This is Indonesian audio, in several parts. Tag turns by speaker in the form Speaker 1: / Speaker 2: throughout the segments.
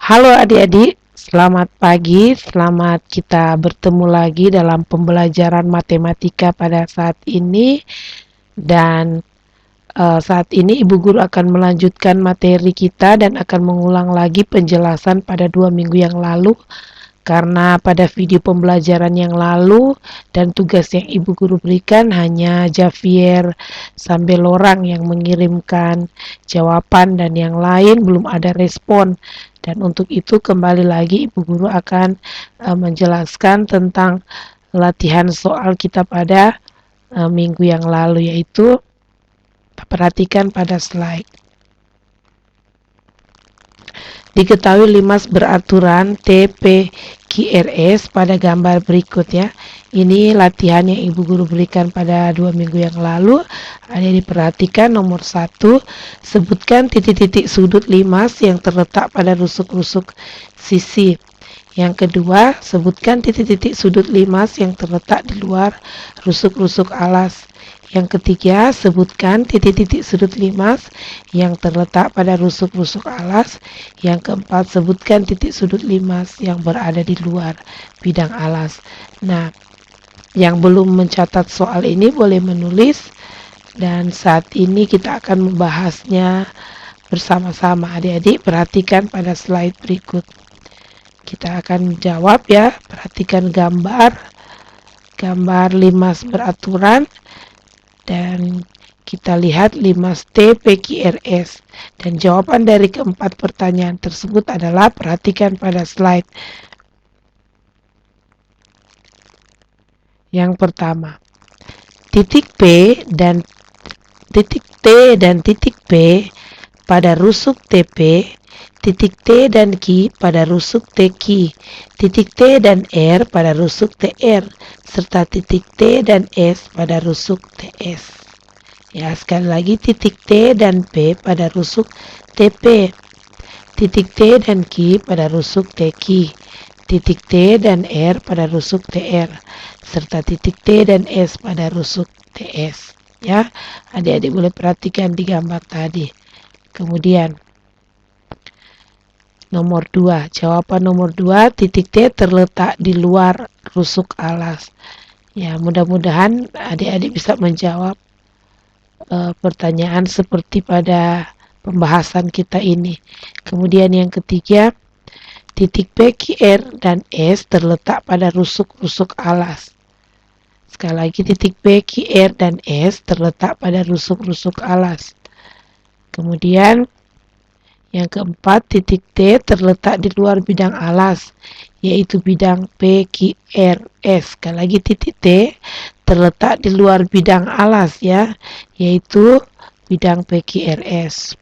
Speaker 1: Halo adik-adik, selamat pagi, selamat kita bertemu lagi dalam pembelajaran matematika pada saat ini. Dan saat ini Ibu Guru akan melanjutkan materi kita dan akan mengulang lagi penjelasan pada 2 minggu yang lalu. Karena pada video pembelajaran yang lalu dan tugas yang Ibu Guru berikan hanya Javier sampai Lorang yang mengirimkan jawaban dan yang lain belum ada respon. Dan untuk itu kembali lagi Ibu Guru akan menjelaskan tentang latihan soal kita pada minggu yang lalu, yaitu perhatikan pada slide. Diketahui limas beraturan TPQRS pada gambar berikut ya. Ini latihan yang Ibu Guru berikan pada 2 minggu yang lalu. Ada diperhatikan nomor 1, sebutkan titik-titik sudut limas yang terletak pada rusuk-rusuk sisi. Yang kedua, sebutkan titik-titik sudut limas yang terletak di luar rusuk-rusuk alas. Yang ketiga, sebutkan titik-titik sudut limas yang terletak pada rusuk-rusuk alas. Yang keempat, sebutkan titik sudut limas yang berada di luar bidang alas. Nah, yang belum mencatat soal ini boleh menulis, dan saat ini kita akan membahasnya bersama-sama. Adik-adik perhatikan pada slide berikut. Kita akan jawab ya, perhatikan gambar limas beraturan. Dan kita lihat limas TPQRS. Dan jawaban dari keempat pertanyaan tersebut adalah, perhatikan pada slide. Yang pertama, titik P dan titik T dan titik P pada rusuk TP, titik T dan Q pada rusuk TQ, titik T dan R pada rusuk TR, serta titik T dan S pada rusuk TS. Ya, sekali lagi, titik T dan P pada rusuk TP, titik T dan Q pada rusuk TQ, titik T dan R pada rusuk TR, serta titik T dan S pada rusuk TS. Ya, adik-adik boleh perhatikan di gambar tadi. Kemudian nomor 2, jawaban nomor 2, titik T terletak di luar rusuk alas. Ya, mudah-mudahan adik-adik bisa menjawab pertanyaan seperti pada pembahasan kita ini. Kemudian yang ketiga, titik P, Q, R, dan S terletak pada rusuk-rusuk alas. Sekali lagi, titik P, Q, R, dan S terletak pada rusuk-rusuk alas. Kemudian yang keempat, titik T terletak di luar bidang alas, yaitu bidang PQRS. Sekali lagi, titik T terletak di luar bidang alas ya, yaitu bidang PQRS.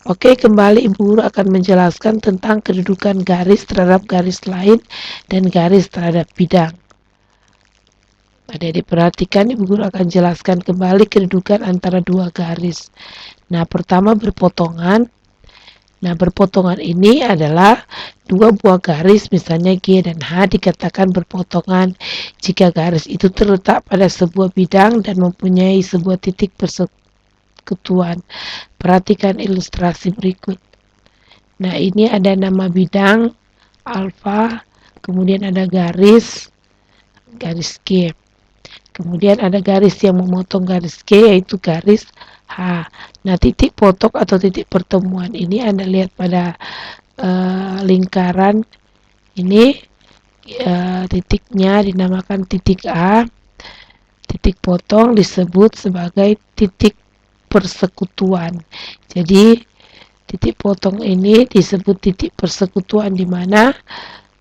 Speaker 1: Oke, kembali Ibu Guru akan menjelaskan tentang kedudukan garis terhadap garis lain dan garis terhadap bidang. Adik-adik perhatikan, Ibu Guru akan jelaskan kembali kedudukan antara dua garis. Nah, pertama berpotongan. Nah, berpotongan ini adalah dua buah garis, misalnya G dan H, dikatakan berpotongan jika garis itu terletak pada sebuah bidang dan mempunyai sebuah titik persekutuan. Perhatikan ilustrasi berikut. Nah, ini ada nama bidang alfa, kemudian ada garis G. Kemudian ada garis yang memotong garis G, yaitu garis H. Nah, titik potok atau titik pertemuan ini Anda lihat pada lingkaran ini, titiknya dinamakan titik A. Titik potong disebut sebagai titik persekutuan. Jadi titik potong ini disebut titik persekutuan, di mana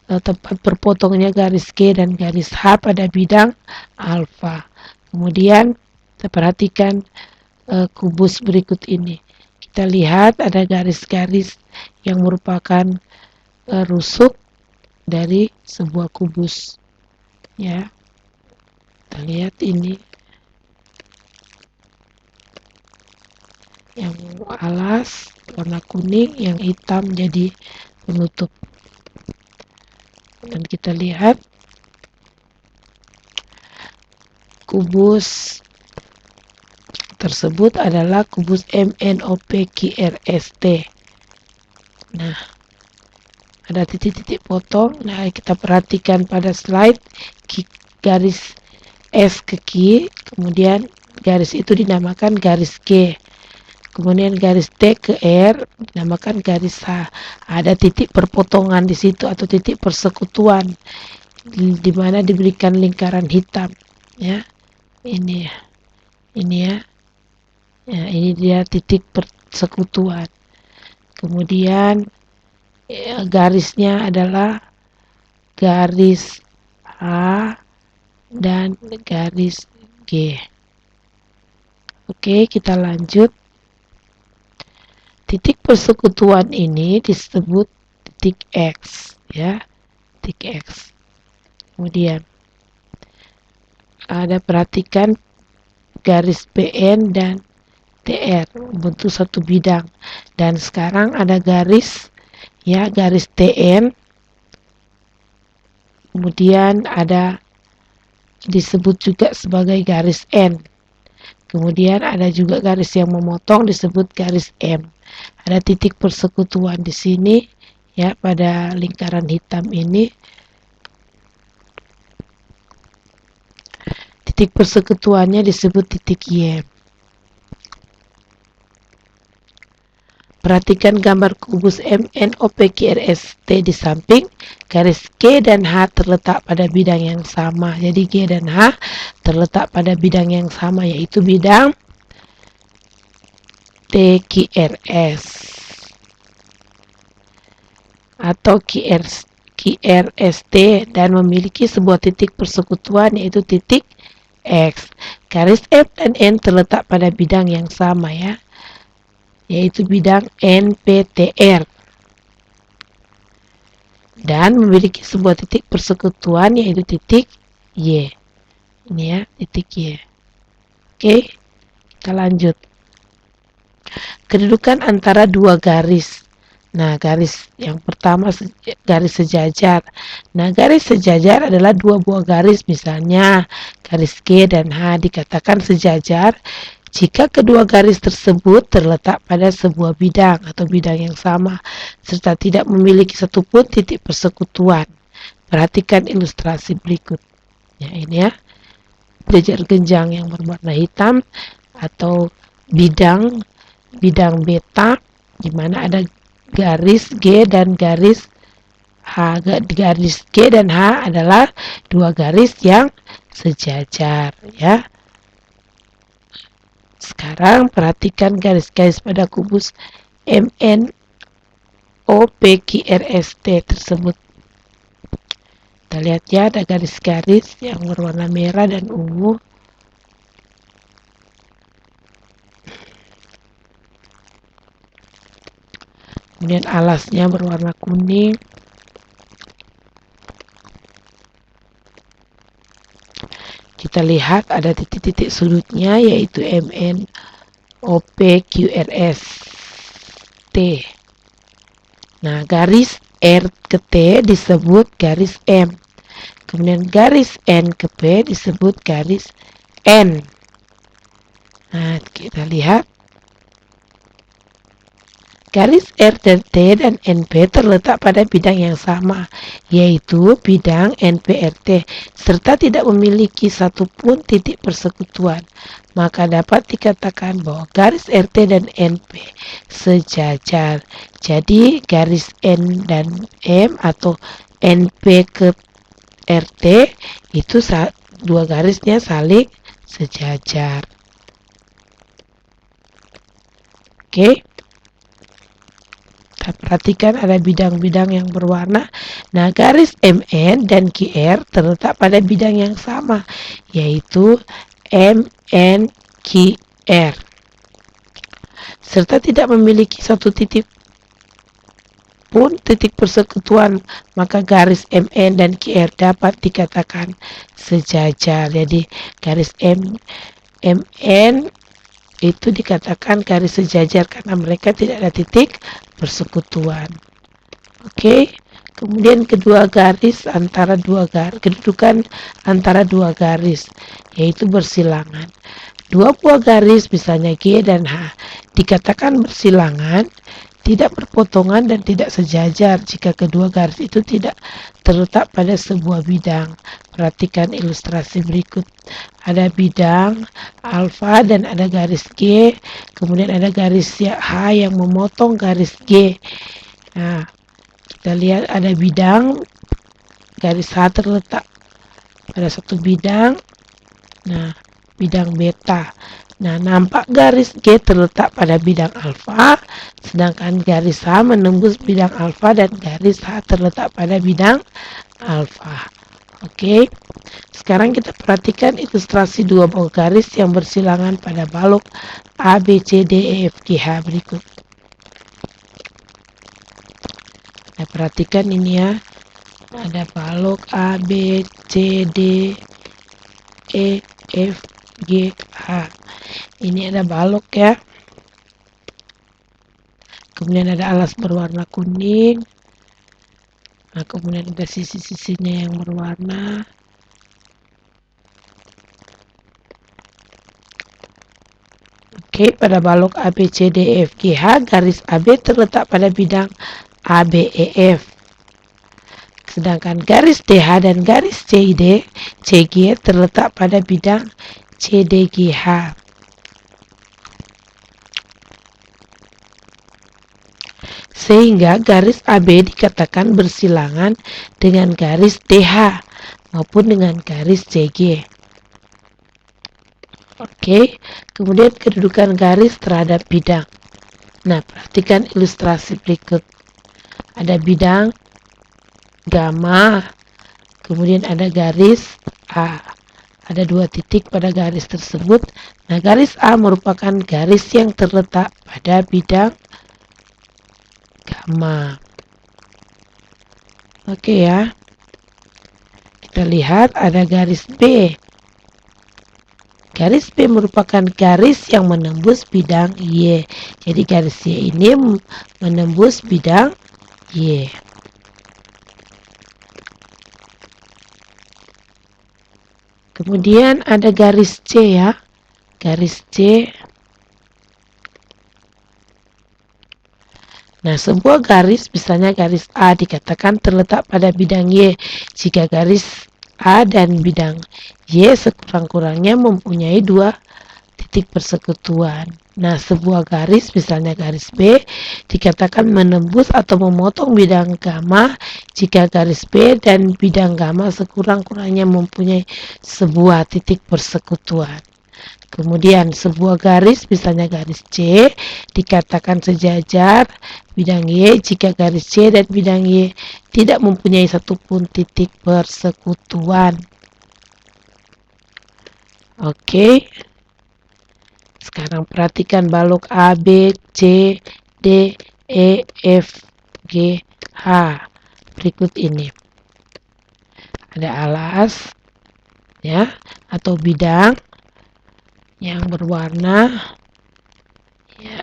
Speaker 1: tempat berpotongnya garis G dan garis H pada bidang alfa. Kemudian kita perhatikan kubus berikut ini. Kita lihat ada garis-garis yang merupakan rusuk dari sebuah kubus. Ya, kita lihat ini yang alas warna kuning, yang hitam jadi penutup. Dan kita lihat kubus tersebut adalah kubus MNOPQRST. Nah, ada titik-titik potong. Nah, kita perhatikan pada slide garis S ke Q, kemudian garis itu dinamakan garis G. Kemudian garis T ke R dinamakan garis H. Ada titik perpotongan di situ atau titik persekutuan di mana diberikan lingkaran hitam, ya. Ini ya. Ini ya. Ya, ini dia titik persekutuan. Kemudian garisnya adalah garis H dan garis G. Oke, kita lanjut. Titik persekutuan ini disebut titik X, ya, titik X. Kemudian ada perhatikan garis PN dan TR membentuk satu bidang, dan sekarang ada garis, ya, garis TN. Kemudian ada disebut juga sebagai garis N. Kemudian ada juga garis yang memotong disebut garis M. Ada titik persekutuan di sini, ya, pada lingkaran hitam ini. Titik persekutuannya disebut titik Y. Perhatikan gambar kubus MNOPQRST di samping. Garis G dan H terletak pada bidang yang sama. Jadi G dan H terletak pada bidang yang sama, yaitu bidang TQRS atau QRST, dan memiliki sebuah titik persekutuan yaitu titik X. Garis M dan N terletak pada bidang yang sama, ya, yaitu bidang NPTR, dan memiliki sebuah titik persekutuan yaitu titik Y. Ini ya, titik Y. Oke, kita lanjut. Kedudukan antara dua garis. Nah, garis yang pertama garis sejajar. Nah, garis sejajar adalah dua buah garis, misalnya garis G dan H dikatakan sejajar jika kedua garis tersebut terletak pada sebuah bidang atau bidang yang sama serta tidak memiliki satupun titik persekutuan. Perhatikan ilustrasi berikut. Ya, ini ya, jajar genjang yang berwarna hitam atau bidang beta, di mana ada garis G dan garis H. Garis G dan H adalah dua garis yang sejajar, ya. Sekarang perhatikan garis-garis pada kubus MNOPQRST tersebut. Kita lihat, ya, ada garis-garis yang berwarna merah dan ungu. Kemudian alasnya berwarna kuning. Kita lihat ada titik-titik sudutnya yaitu MNOPQRST. Nah, garis R ke T disebut garis M. Kemudian garis N ke P disebut garis N. Nah, kita lihat garis R dan T dan NP terletak pada bidang yang sama, yaitu bidang NPRT, serta tidak memiliki satupun titik persekutuan. Maka dapat dikatakan bahwa garis RT dan NP sejajar. Jadi garis N dan M atau NP ke RT itu dua garisnya saling sejajar. Oke. Perhatikan ada bidang-bidang yang berwarna. Nah, garis MN dan QR terletak pada bidang yang sama, yaitu MNQR, serta tidak memiliki satu titik pun titik persekutuan, maka garis MN dan QR dapat dikatakan sejajar. Jadi garis MN itu dikatakan garis sejajar karena mereka tidak ada titik persekutuan. Oke, kemudian kedua garis antara dua garis, kedudukan antara dua garis yaitu bersilangan. Dua buah garis misalnya G dan H dikatakan bersilangan, tidak berpotongan dan tidak sejajar jika kedua garis itu tidak terletak pada sebuah bidang. Perhatikan ilustrasi berikut. Ada bidang alfa dan ada garis G, kemudian ada garis H yang memotong garis G. Nah, kita lihat ada bidang, garis H terletak pada satu bidang. Nah, bidang beta. Nah, nampak garis G terletak pada bidang alfa, sedangkan garis H menembus bidang alfa dan garis H terletak pada bidang alfa. Oke, sekarang kita perhatikan ilustrasi dua buah garis yang bersilangan pada balok A, B, C, D, E, F, G, H berikut. Nah, perhatikan ini ya, ada balok A, B, C, D, E, F, G, H. Ini ada balok ya. Kemudian ada alas berwarna kuning. Nah, kemudian ada sisi-sisinya yang berwarna. Oke, pada balok A, B, C, D, E, F, G, H, garis AB terletak pada bidang A, B, E, F. Sedangkan garis DH dan garis CID, CG terletak pada bidang C, D, G, H. Sehingga garis AB dikatakan bersilangan dengan garis DH maupun dengan garis CG. Oke, kemudian kedudukan garis terhadap bidang. Nah, perhatikan ilustrasi berikut. Ada bidang gamma, kemudian ada garis A. Ada dua titik pada garis tersebut. Nah, garis A merupakan garis yang terletak pada bidang gamma. Oke ya. Kita lihat ada garis B. Garis B merupakan garis yang menembus bidang Y. Jadi garis Y ini menembus bidang Y. Kemudian ada garis C ya. Garis C. Nah, sebuah garis, misalnya garis A dikatakan terletak pada bidang Y jika garis A dan bidang Y sekurang-kurangnya mempunyai dua titik persekutuan. Nah, sebuah garis, misalnya garis B, dikatakan menembus atau memotong bidang gamma jika garis B dan bidang gamma sekurang-kurangnya mempunyai sebuah titik persekutuan. Kemudian sebuah garis, misalnya garis C, dikatakan sejajar bidang Y jika garis C dan bidang Y tidak mempunyai satupun titik persekutuan. Oke. Sekarang perhatikan balok A, B, C, D, E, F, G, H. Berikut ini. Ada alas ya atau bidang yang berwarna ya.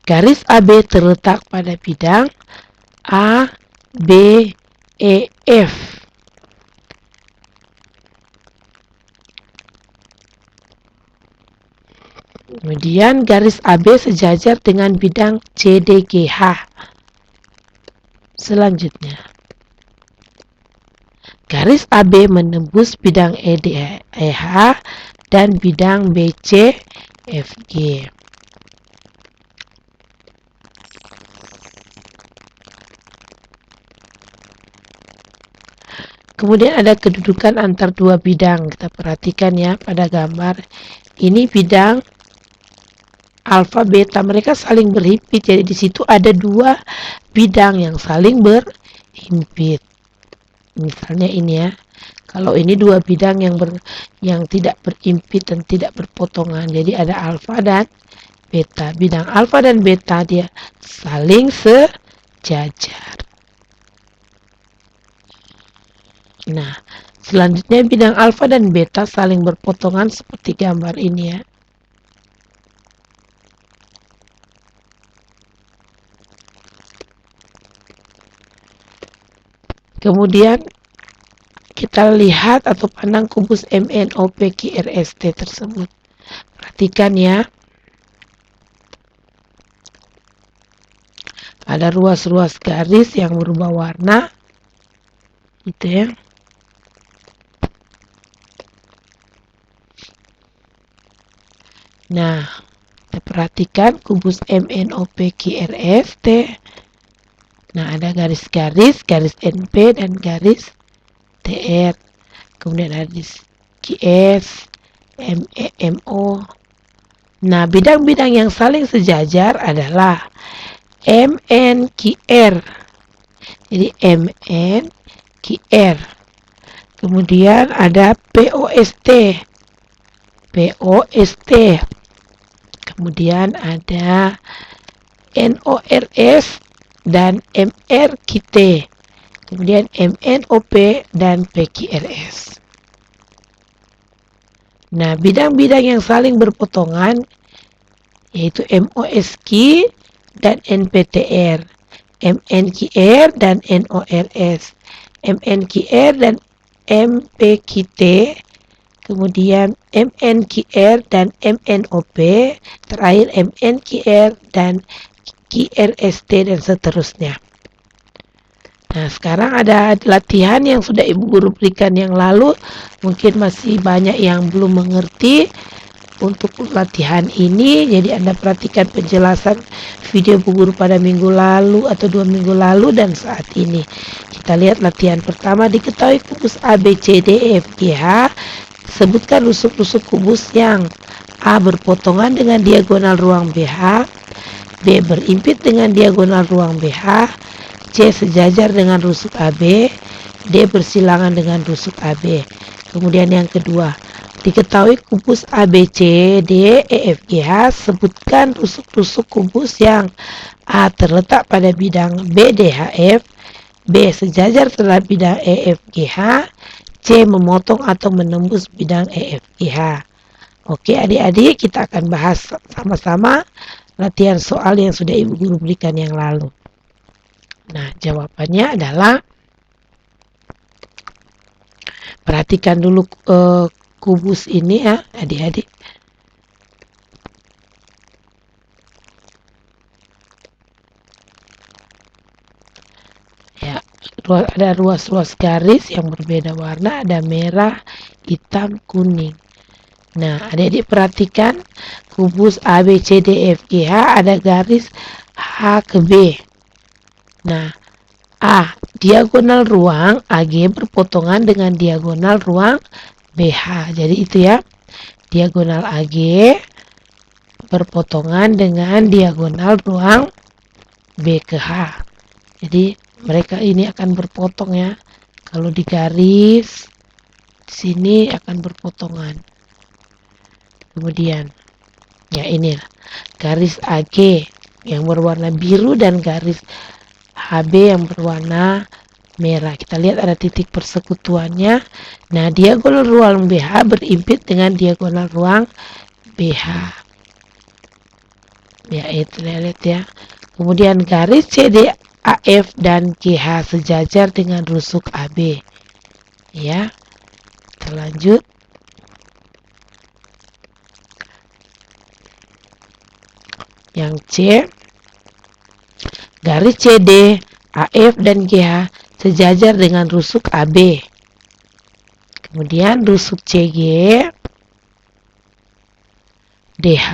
Speaker 1: Garis AB terletak pada bidang A, B, E, F. Kemudian garis AB sejajar dengan bidang CDGH. Selanjutnya, garis AB menembus bidang EDH dan bidang BC FG. Kemudian ada kedudukan antar dua bidang. Kita perhatikan ya pada gambar. Ini bidang alfa beta, mereka saling berhimpit. Jadi di situ ada dua bidang yang saling berhimpit. Misalnya ini ya. Kalau ini dua bidang yang tidak berimpit dan tidak berpotongan. Jadi ada alfa dan beta. Bidang alfa dan beta dia saling sejajar. Nah, selanjutnya bidang alfa dan beta saling berpotongan seperti gambar ini ya. Kemudian kita lihat atau pandang kubus MNOPQRST tersebut. Perhatikan ya. Ada ruas-ruas garis yang berubah warna. Gitu ya. Nah, kita perhatikan kubus MNOPQRST. Nah, ada garis-garis, garis NP dan garis TR. Kemudian ada QS, MO. Nah, bidang-bidang yang saling sejajar adalah MNQR. Jadi MNQR. Kemudian ada POST. POST. Kemudian ada NORS dan MRQT. Kemudian MNOP dan PQRS. Nah, bidang-bidang yang saling berpotongan yaitu MOSQ dan NPTR, MNQR dan NORS, MNQR dan MPQT, kemudian MNQR dan MNOP, terakhir MNQR dan QRST dan seterusnya. Nah, sekarang ada latihan yang sudah Ibu Guru berikan yang lalu. Mungkin masih banyak yang belum mengerti untuk latihan ini. Jadi Anda perhatikan penjelasan video Ibu Guru pada minggu lalu atau 2 minggu lalu dan saat ini. Kita lihat latihan pertama. Diketahui kubus ABCDEFGH. Sebutkan rusuk-rusuk kubus yang A berpotongan dengan diagonal ruang BH, B berimpit dengan diagonal ruang BH, C sejajar dengan rusuk AB, D bersilangan dengan rusuk AB. Kemudian yang kedua, diketahui kubus ABCDEFGH, sebutkan rusuk-rusuk kubus yang A terletak pada bidang BDHF, B sejajar terhadap bidang EFGH, C memotong atau menembus bidang EFGH. Oke adik-adik, kita akan bahas sama-sama latihan soal yang sudah Ibu Guru berikan yang lalu. Nah, jawabannya adalah perhatikan dulu kubus ini ya, adik-adik. Ya, ada ruas-ruas garis yang berbeda warna, ada merah, hitam, kuning. Nah, adik-adik perhatikan kubus ABCDEFGH ada garis H ke B. Nah, A, diagonal ruang AG berpotongan dengan diagonal ruang BH. Jadi itu ya, diagonal AG berpotongan dengan diagonal ruang B ke H. Jadi mereka ini akan berpotong ya. Kalau di garis di sini akan berpotongan. Kemudian ya ini garis AG yang berwarna biru dan garis HB yang berwarna merah. Kita lihat ada titik persekutuannya. Nah, diagonal ruang BH berimpit dengan diagonal ruang BH. Ya, itu lihat ya. Kemudian garis CD, AF dan GH sejajar dengan rusuk AB. Ya. Kita lanjut. Yang C, garis CD, AF dan GH sejajar dengan rusuk AB. Kemudian rusuk CG, DH,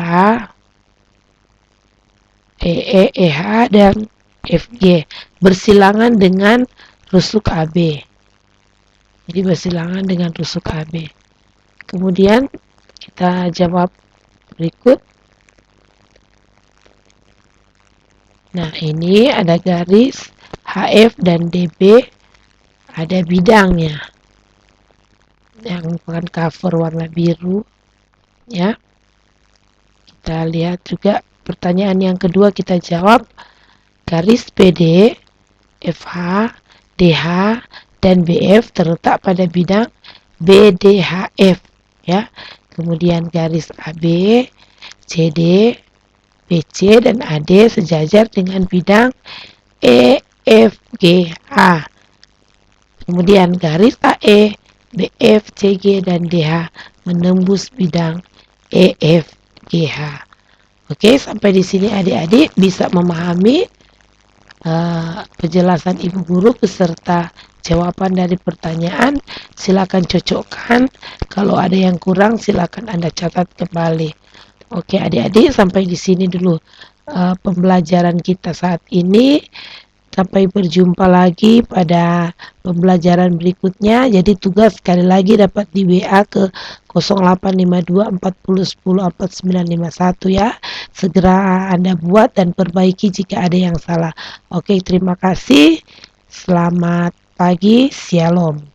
Speaker 1: EE, EH dan FG bersilangan dengan rusuk AB. Jadi bersilangan dengan rusuk AB. Kemudian kita jawab berikut. Nah, ini ada garis HF dan DB, ada bidangnya yang merupakan cover warna biru ya. Kita lihat juga pertanyaan yang kedua, kita jawab garis PD, FH, DH dan BF terletak pada bidang BDHF ya. Kemudian garis AB, CD, BC dan AD sejajar dengan bidang EFGH. Kemudian garis AE, BF, CG, dan DH menembus bidang EF, GH. Oke, sampai di sini adik-adik bisa memahami penjelasan Ibu Guru beserta jawaban dari pertanyaan. Silakan cocokkan. Kalau ada yang kurang, silakan Anda catat kembali. Oke, adik-adik, sampai di sini dulu pembelajaran kita saat ini. Sampai berjumpa lagi pada pembelajaran berikutnya. Jadi tugas sekali lagi dapat di WA ke 0852 40 10 4951 ya. Segera Anda buat dan perbaiki jika ada yang salah. Oke, terima kasih. Selamat pagi. Shalom.